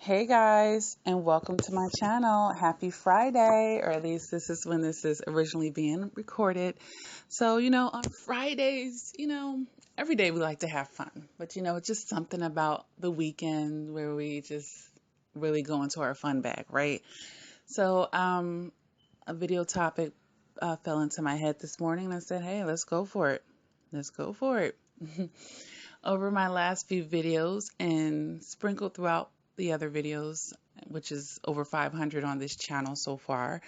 Hey guys, and welcome to my channel. Happy Friday, or at least this is when this is originally being recorded. So, on Fridays, every day we like to have fun, but it's just something about the weekend where we just really go into our fun bag, right? So, a video topic fell into my head this morning and I said, hey, let's go for it. Let's go for it. Over my last few videos and sprinkled throughout the other videos, which is over 500 on this channel so far,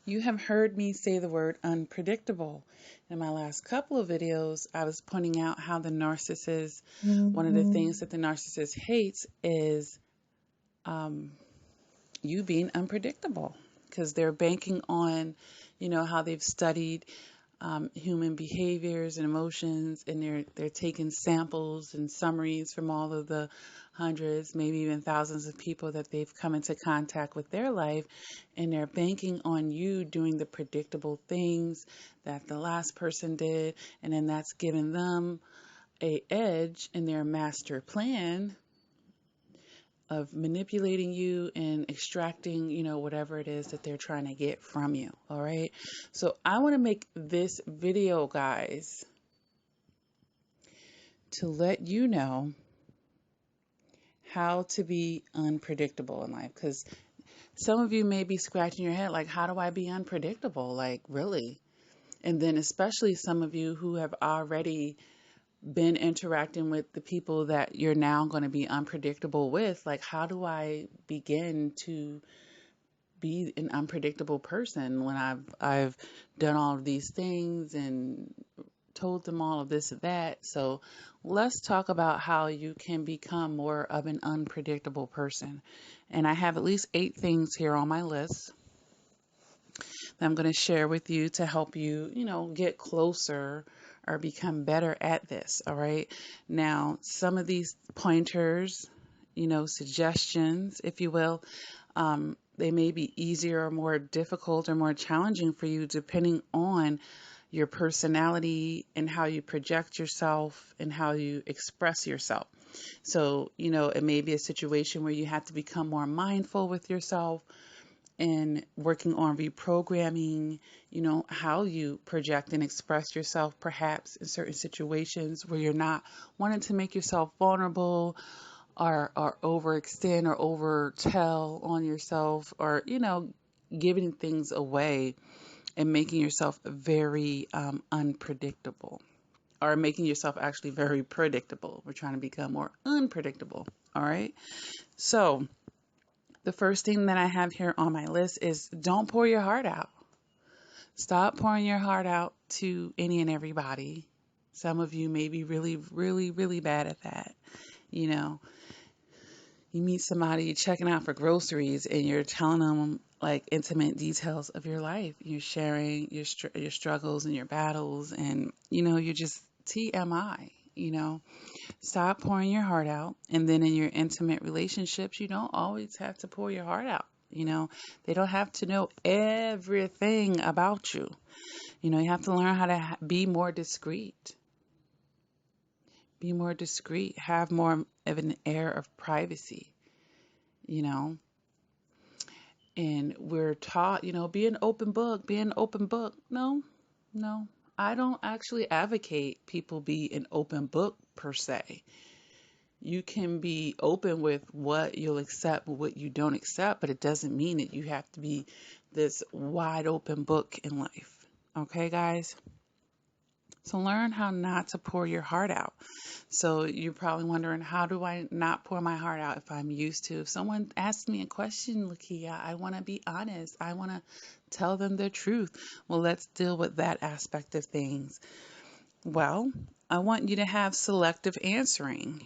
you have heard me say the word unpredictable. In my last couple of videos, I was pointing out how the narcissist, one of the things that the narcissist hates is you being unpredictable, because they're banking on, how they've studied human behaviors and emotions, and they're taking samples and summaries from all of the hundreds, maybe even thousands of people that they've come into contact with their life, and they're banking on you doing the predictable things that the last person did, and then that's giving them a edge in their master plan of manipulating you and extracting, whatever it is that they're trying to get from you. All right. So I want to make this video, guys, to let you know how to be unpredictable in life. Because some of you may be scratching your head, like, how do I be unpredictable? Like, really? And then especially some of you who have already been interacting with the people that you're now going to be unpredictable with, like, how do I begin to be an unpredictable person when I've done all of these things and told them all of this and that? So let's talk about how you can become more of an unpredictable person. And I have at least 8 things here on my list that I'm going to share with you to help you, get closer or become better at this. All right. Now, some of these pointers, suggestions, if you will, they may be easier or more difficult or more challenging for you depending on your personality and how you project yourself and how you express yourself. So, it may be a situation where you have to become more mindful with yourself and working on reprogramming, how you project and express yourself, perhaps in certain situations where you're not wanting to make yourself vulnerable or overextend or overtell on yourself, or, giving things away and making yourself very unpredictable, or making yourself actually very predictable. We're trying to become more unpredictable. All right. So the first thing that I have here on my list is don't pour your heart out. Stop pouring your heart out to any and everybody. Some of you may be really, really, really bad at that. You meet somebody, you're checking out for groceries, and you're telling them like intimate details of your life. You're sharing your struggles and your battles, and you're just TMI. Stop pouring your heart out. And then in your intimate relationships, you don't always have to pour your heart out. They don't have to know everything about you. You have to learn how to be more discreet. Be more discreet. Have more of an air of privacy. And we're taught, be an open book. Be an open book. No. I don't actually advocate people be an open book per se. You can be open with what you'll accept, what you don't accept, but it doesn't mean that you have to be this wide open book in life. Okay, guys? So learn how not to pour your heart out. So you're probably wondering, how do I not pour my heart out if I'm used to? If someone asks me a question, Lakia, I want to be honest. I want to tell them the truth. Well, let's deal with that aspect of things. Well, I want you to have selective answering.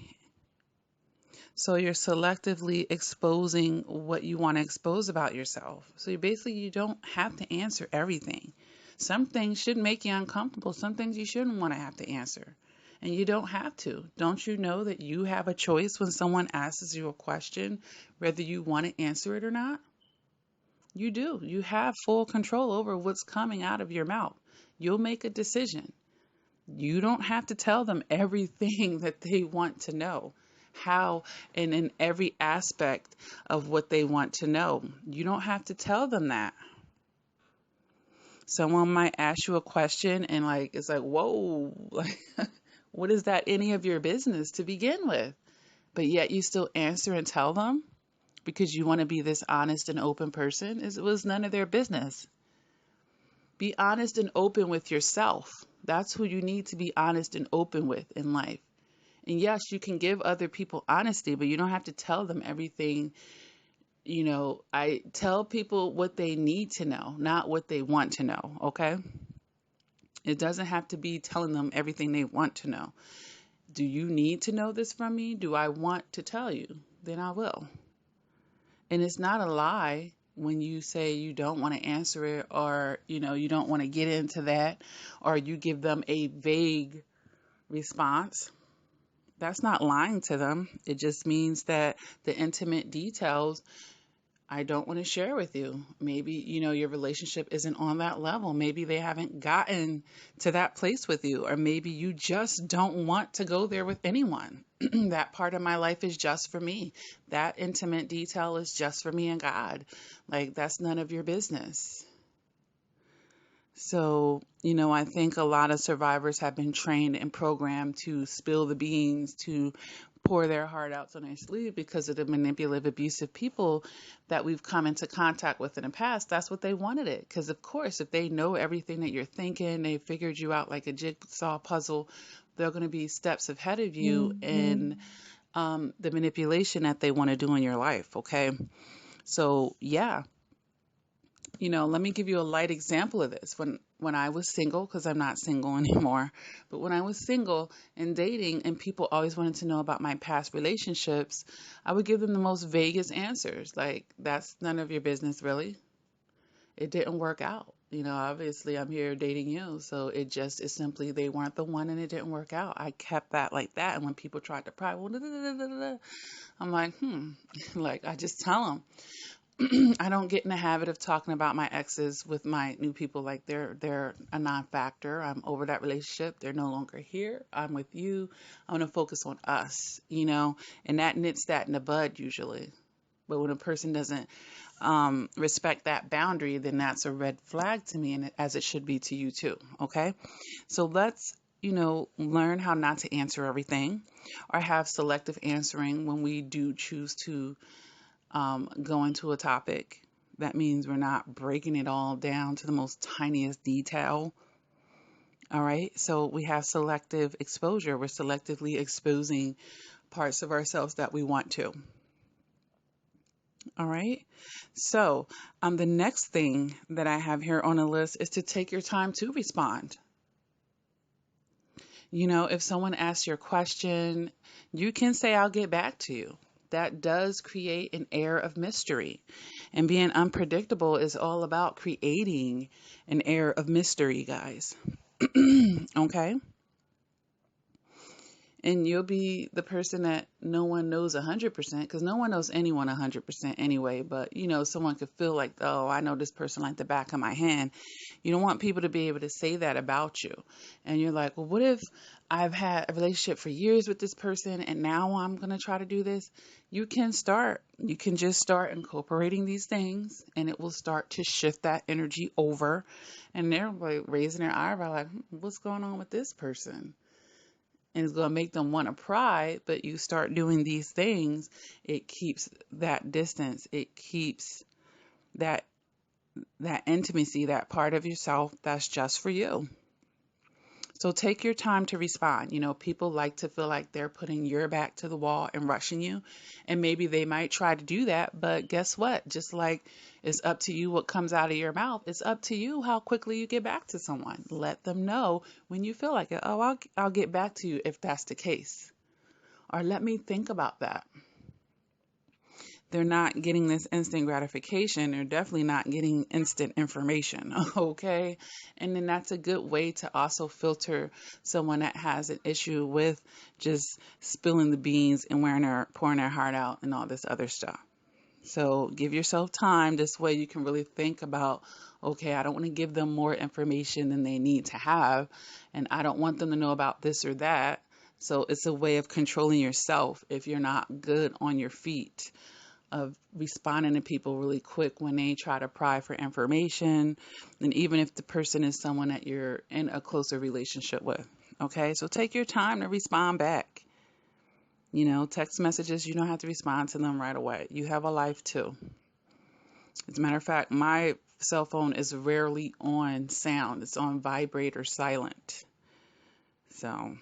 So you're selectively exposing what you want to expose about yourself. So you don't have to answer everything. Some things should make you uncomfortable. Some things you shouldn't want to have to answer. And you don't have to. Don't you know that you have a choice when someone asks you a question, whether you want to answer it or not? You do. You have full control over what's coming out of your mouth. You'll make a decision. You don't have to tell them everything that they want to know. how and in every aspect of what they want to know. You don't have to tell them that. Someone might ask you a question and like it's like, whoa, like what is that any of your business to begin with? But yet you still answer and tell them because you want to be this honest and open person. It was none of their business. Be honest and open with yourself. That's who you need to be honest and open with in life. And yes, you can give other people honesty, but you don't have to tell them everything. I tell people what they need to know, not what they want to know, okay? It doesn't have to be telling them everything they want to know. Do you need to know this from me? Do I want to tell you? Then I will. And it's not a lie when you say you don't want to answer it, or, you don't want to get into that, or you give them a vague response. That's not lying to them. It just means that the intimate details I don't want to share with you. Maybe, your relationship isn't on that level. Maybe they haven't gotten to that place with you, or maybe you just don't want to go there with anyone. That part of my life is just for me. That intimate detail is just for me and God. Like, that's none of your business. So, I think a lot of survivors have been trained and programmed to spill the beans, to pour their heart out on their sleeve because of the manipulative, abusive people that we've come into contact with in the past. That's what they wanted it. Because, of course, if they know everything that you're thinking, they figured you out like a jigsaw puzzle, they're going to be steps ahead of you in the manipulation that they want to do in your life, okay? So, yeah. Let me give you a light example of this. When I was single, because I'm not single anymore, but when I was single and dating and people always wanted to know about my past relationships, I would give them the most vaguest answers. Like, that's none of your business, really. It didn't work out. Obviously I'm here dating you. So it's simply they weren't the one and it didn't work out. I kept that like that. And when people tried to pry, well, I'm like, like, I just tell them. I don't get in the habit of talking about my exes with my new people like they're a non-factor. I'm over that relationship. They're no longer here. I'm with you. I'm going to focus on us, and that nits that in the bud usually. But when a person doesn't respect that boundary, then that's a red flag to me, and as it should be to you too. Okay, so let's learn how not to answer everything, or have selective answering when we do choose to go into a topic. That means we're not breaking it all down to the most tiniest detail. All right. So we have selective exposure. We're selectively exposing parts of ourselves that we want to. All right. So the next thing that I have here on the list is to take your time to respond. If someone asks your question, you can say, I'll get back to you. That does create an air of mystery. And being unpredictable is all about creating an air of mystery, guys. Okay? And you'll be the person that no one knows 100%, because no one knows anyone 100% anyway. But, someone could feel like, oh, I know this person like the back of my hand. You don't want people to be able to say that about you. And you're like, well, what if I've had a relationship for years with this person and now I'm going to try to do this? You can just start incorporating these things, and it will start to shift that energy over. And they're like raising their eyebrow like, what's going on with this person? And it's going to make them want to pry, but you start doing these things, it keeps that distance. It keeps that intimacy, that part of yourself that's just for you. So take your time to respond. People like to feel like they're putting your back to the wall and rushing you. And maybe they might try to do that, but guess what? Just like it's up to you what comes out of your mouth, it's up to you how quickly you get back to someone. Let them know when you feel like it. Oh, I'll get back to you if that's the case. Or let me think about that. They're not getting this instant gratification. They're definitely not getting instant information, okay? And then that's a good way to also filter someone that has an issue with just spilling the beans and pouring their heart out and all this other stuff. So give yourself time. This way you can really think about, okay, I don't want to give them more information than they need to have, and I don't want them to know about this or that. So it's a way of controlling yourself if you're not good on your feet, of responding to people really quick when they try to pry for information, and even if the person is someone that you're in a closer relationship with. Okay, so take your time to respond back. Text messages, you don't have to respond to them right away. You have a life too. As a matter of fact, my cell phone is rarely on sound, it's on vibrate or silent. So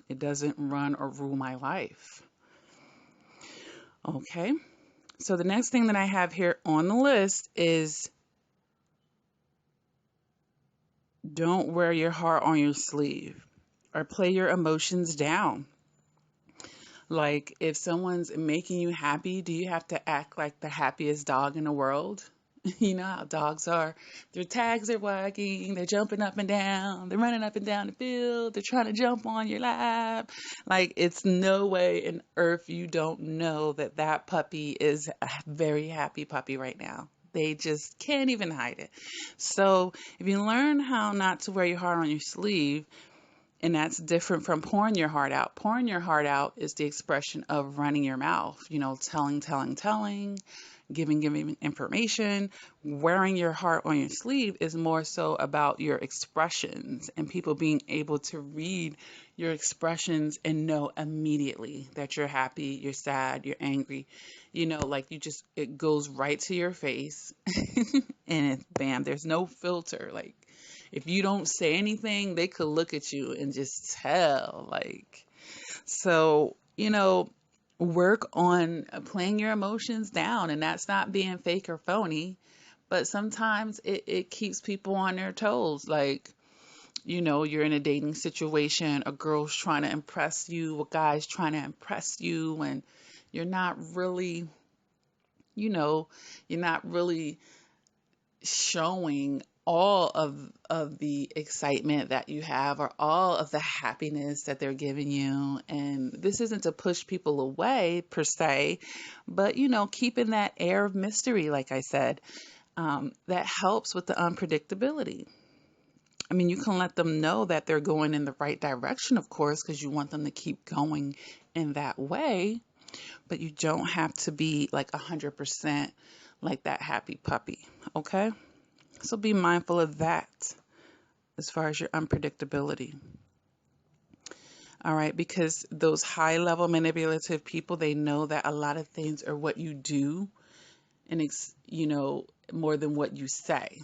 it doesn't run or rule my life. Okay. So the next thing that I have here on the list is don't wear your heart on your sleeve or play your emotions down. Like, if someone's making you happy, do you have to act like the happiest dog in the world? You know how dogs are. Their tags are wagging, they're jumping up and down, they're running up and down the field, they're trying to jump on your lap. Like, it's no way in earth you don't know that that puppy is a very happy puppy right now. They just can't even hide it. So if you learn how not to wear your heart on your sleeve, and that's different from pouring your heart out. Pouring your heart out is the expression of running your mouth, telling, giving information. Wearing your heart on your sleeve is more so about your expressions and people being able to read your expressions and know immediately that you're happy, you're sad, you're angry. It goes right to your face and it's bam, there's no filter. Like, if you don't say anything, they could look at you and just tell. So, work on playing your emotions down. And that's not being fake or phony, but sometimes it keeps people on their toes. Like, you're in a dating situation, a girl's trying to impress you, a guy's trying to impress you, and you're not really, you're not really showing all of the excitement that you have or all of the happiness that they're giving you. And this isn't to push people away per se, but keeping that air of mystery, like I said, that helps with the unpredictability. I mean, you can let them know that they're going in the right direction, of course, because you want them to keep going in that way, but you don't have to be like 100% like that happy puppy. Okay. So be mindful of that as far as your unpredictability. All right, because those high level manipulative people, they know that a lot of things are what you do and more than what you say.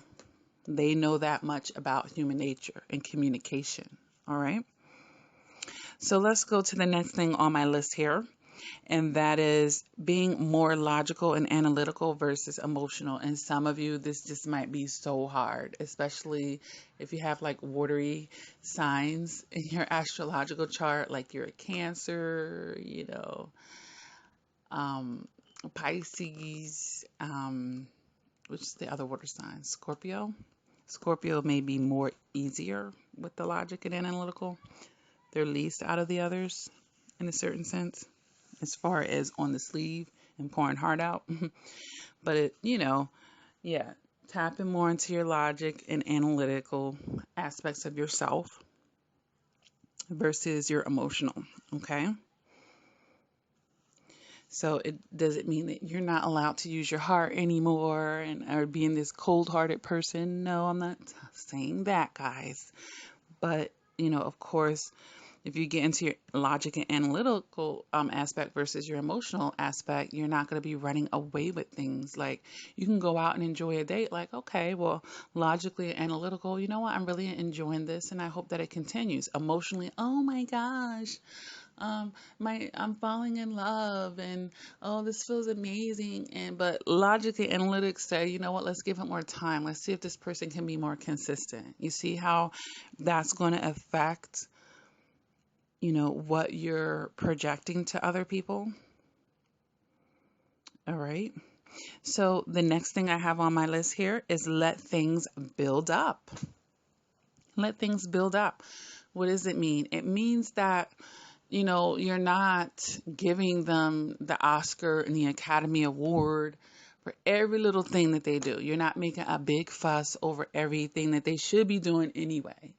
They know that much about human nature and communication. All right. So let's go to the next thing on my list here. And that is being more logical and analytical versus emotional. And some of you, this just might be so hard, especially if you have like watery signs in your astrological chart, like you're a Cancer, Pisces, which is the other water sign? Scorpio. Scorpio may be more easier with the logic and analytical. They're least out of the others in a certain sense, as far as on the sleeve and pouring heart out. But tapping more into your logic and analytical aspects of yourself versus your emotional. Okay. So it doesn't mean that you're not allowed to use your heart anymore or being this cold-hearted person. No, I'm not saying that, guys. But, of course, if you get into your logic and analytical aspect versus your emotional aspect, you're not going to be running away with things. Like, you can go out and enjoy a date. Like, okay, well, logically and analytical, you know what? I'm really enjoying this, and I hope that it continues. Emotionally, oh my gosh, I'm falling in love, and oh, this feels amazing. But logically, analytics say, you know what? Let's give it more time. Let's see if this person can be more consistent. You see how that's going to affect what you're projecting to other people. All right. So the next thing I have on my list here is let things build up. Let things build up. What does it mean? It means that, you're not giving them the Oscar and the Academy Award for every little thing that they do. You're not making a big fuss over everything that they should be doing anyway.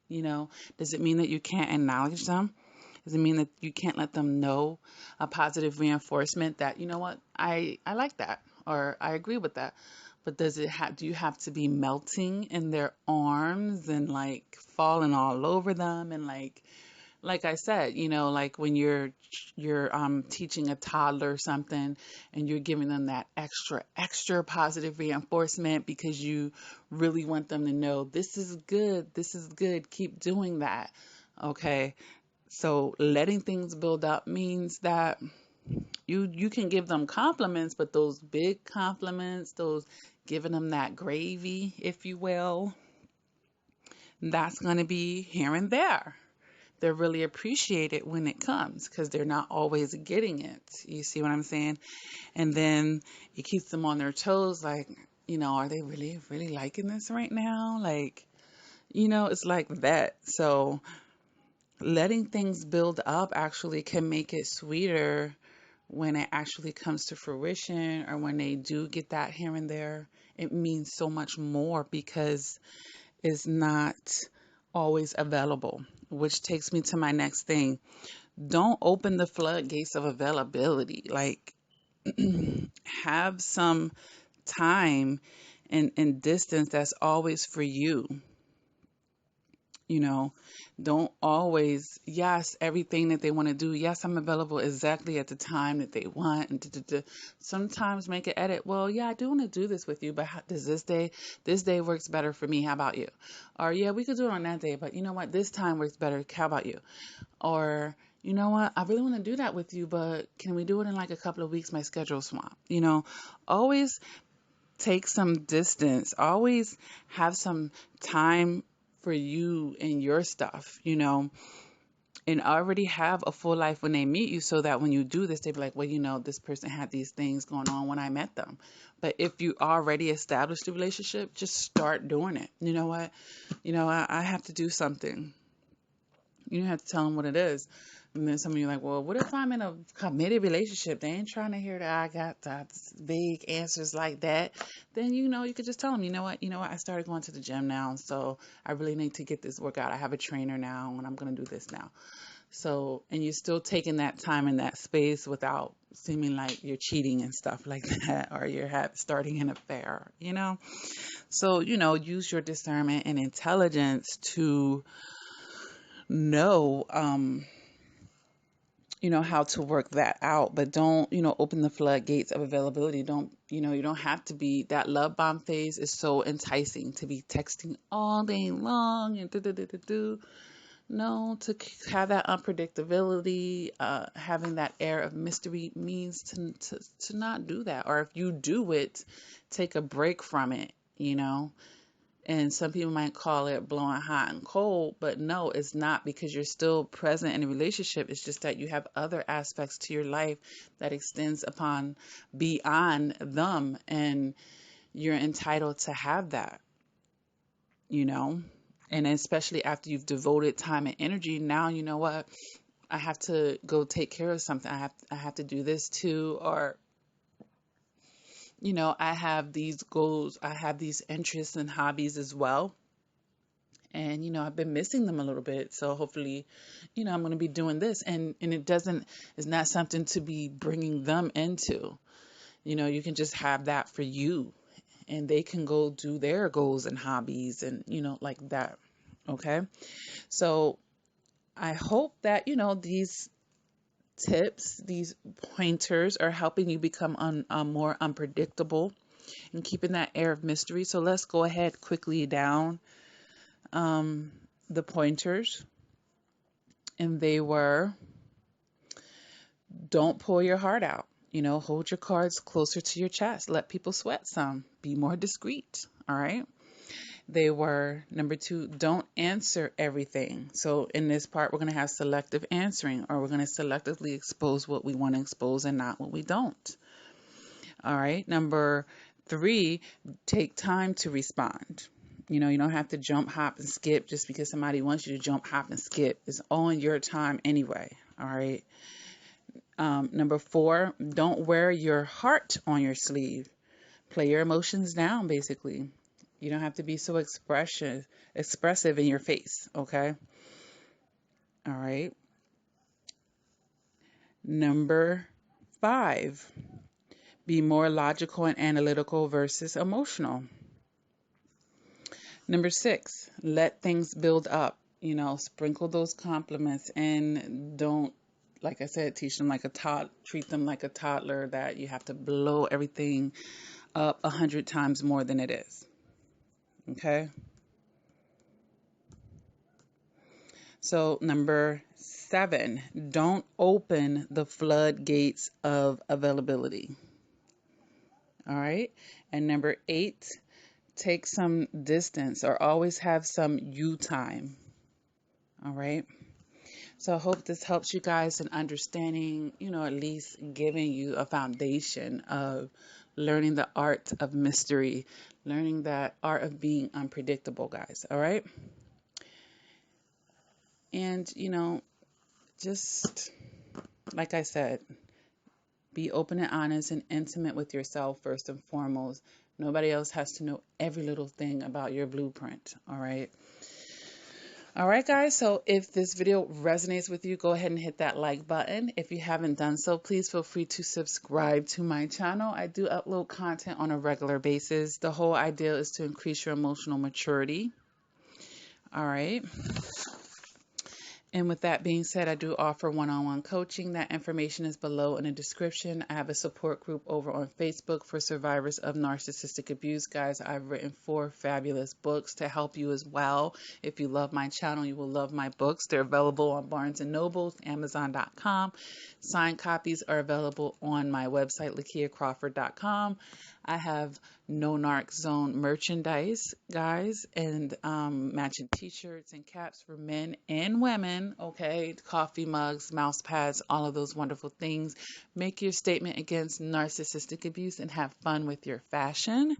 Does it mean that you can't acknowledge them? Doesn't mean that you can't let them know a positive reinforcement that, you know what, I like that, or I agree with that. But do you have to be melting in their arms and like falling all over them and like I said, like when you're teaching a toddler something and you're giving them that extra positive reinforcement because you really want them to know this is good, keep doing that. Okay. So letting things build up means that you can give them compliments, but those big compliments, those giving them that gravy, if you will, that's going to be here and there. They're really appreciated when it comes because they're not always getting it. You see what I'm saying? And then it keeps them on their toes, like, are they really, really liking this right now? Like, it's like that. So letting things build up actually can make it sweeter when it actually comes to fruition, or when they do get that here and there. It means so much more because it's not always available, which takes me to my next thing. Don't open the floodgates of availability. Like, have some time and distance that's always for you. You know, don't always, yes, everything that they want to do. Yes, I'm available exactly at the time that they want. And sometimes make an edit. Well, yeah, I do want to do this with you, but does this day works better for me. How about you? Or, yeah, we could do it on that day, but you know what? This time works better. How about you? Or, you know what? I really want to do that with you, but can we do it in like a couple of weeks? My schedule swamp. Always take some distance. Always have some time for you and your stuff, and already have a full life when they meet you, so that when you do this, they be like, well, this person had these things going on when I met them. But if you already established a relationship, just start doing it. You know what? I have to do something. You don't have to tell them what it is. And then some of you are like, well, what if I'm in a committed relationship? They ain't trying to hear that I got vague answers like that. Then, you could just tell them, I started going to the gym now, so I really need to get this workout. I have a trainer now, and I'm going to do this now. So, and you're still taking that time in that space without seeming like you're cheating and stuff like that, or you're starting an affair, So, use your discernment and intelligence to know, how to work that out, but don't, open the floodgates of availability. Don't, you don't have to be, that love bomb phase is so enticing to be texting all day long and do. No, to have that unpredictability, having that air of mystery means to not do that. Or if you do it, take a break from it, And some people might call it blowing hot and cold, but no, it's not, because you're still present in a relationship. It's just that you have other aspects to your life that extends upon beyond them, and you're entitled to have that, you know? And especially after you've devoted time and energy, now you know what? I have to go take care of something. I have to do this too, or I have these goals, I have these interests and hobbies as well. And, I've been missing them a little bit. So hopefully, I'm going to be doing this. And it's not something to be bringing them into. You can just have that for you, and they can go do their goals and hobbies and, like that. Okay. So I hope that, these tips, these pointers are helping you become more unpredictable and keeping that air of mystery. So let's go ahead quickly down the pointers. And they were, don't pull your heart out. Hold your cards closer to your chest. Let people sweat some. Be more discreet. All right. They were, number 2, don't answer everything. So in this part, we're going to have selective answering, or we're going to selectively expose what we want to expose and not what we don't. All right. Number 3, take time to respond. You don't have to jump, hop, and skip just because somebody wants you to jump, hop, and skip. It's on your time anyway. All right. Number 4, don't wear your heart on your sleeve. Play your emotions down, basically. You don't have to be so expressive in your face, okay? All right. Number 5, be more logical and analytical versus emotional. Number 6, let things build up. Sprinkle those compliments and don't, like I said, teach them like treat them like a toddler that you have to blow everything up 100 times more than it is. Okay? So, number 7, don't open the floodgates of availability. All right? And number 8, take some distance or always have some you time. All right? So I hope this helps you guys in understanding, at least giving you a foundation of learning the art of mystery, learning that art of being unpredictable, guys. All right? And, just like I said, be open and honest and intimate with yourself first and foremost. Nobody else has to know every little thing about your blueprint. All right? All right, guys, so if this video resonates with you, go ahead and hit that like button. If you haven't done so, please feel free to subscribe to my channel. I do upload content on a regular basis. The whole idea is to increase your emotional maturity. All right. And with that being said, I do offer one-on-one coaching. That information is below in the description. I have a support group over on Facebook for survivors of narcissistic abuse. Guys, I've written 4 fabulous books to help you as well. If you love my channel, you will love my books. They're available on Barnes & Noble, Amazon.com. Signed copies are available on my website, LakiaCrawford.com. I have No Narc Zone merchandise, guys, and matching t-shirts and caps for men and women, okay? Coffee mugs, mouse pads, all of those wonderful things. Make your statement against narcissistic abuse and have fun with your fashion,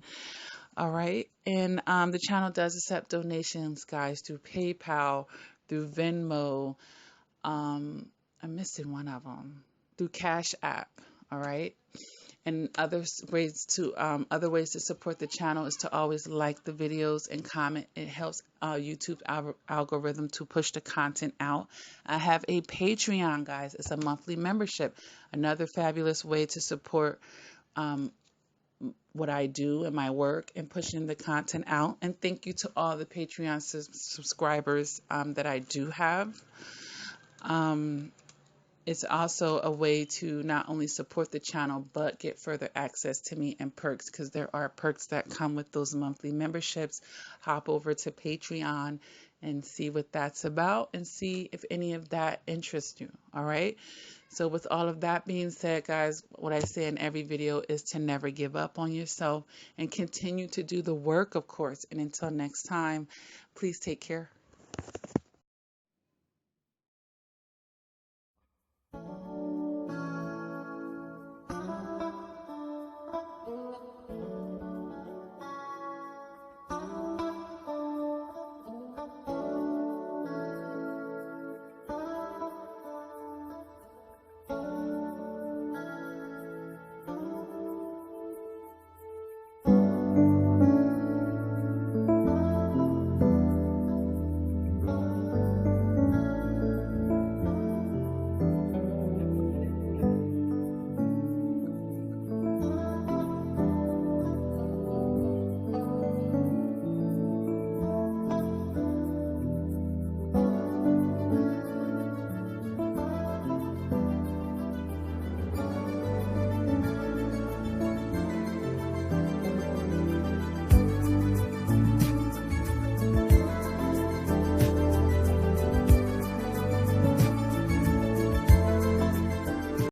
all right? And the channel does accept donations, guys, through PayPal, through Venmo. I'm missing one of them. Through Cash App, all right? And other ways to support the channel is to always like the videos and comment. It helps YouTube algorithm to push the content out. I have a Patreon, guys. It's a monthly membership. Another fabulous way to support what I do and my work and pushing the content out. And thank you to all the Patreon subscribers that I do have. It's also a way to not only support the channel, but get further access to me and perks, because there are perks that come with those monthly memberships. Hop over to Patreon and see what that's about and see if any of that interests you. All right. So with all of that being said, guys, what I say in every video is to never give up on yourself and continue to do the work, of course. And until next time, please take care.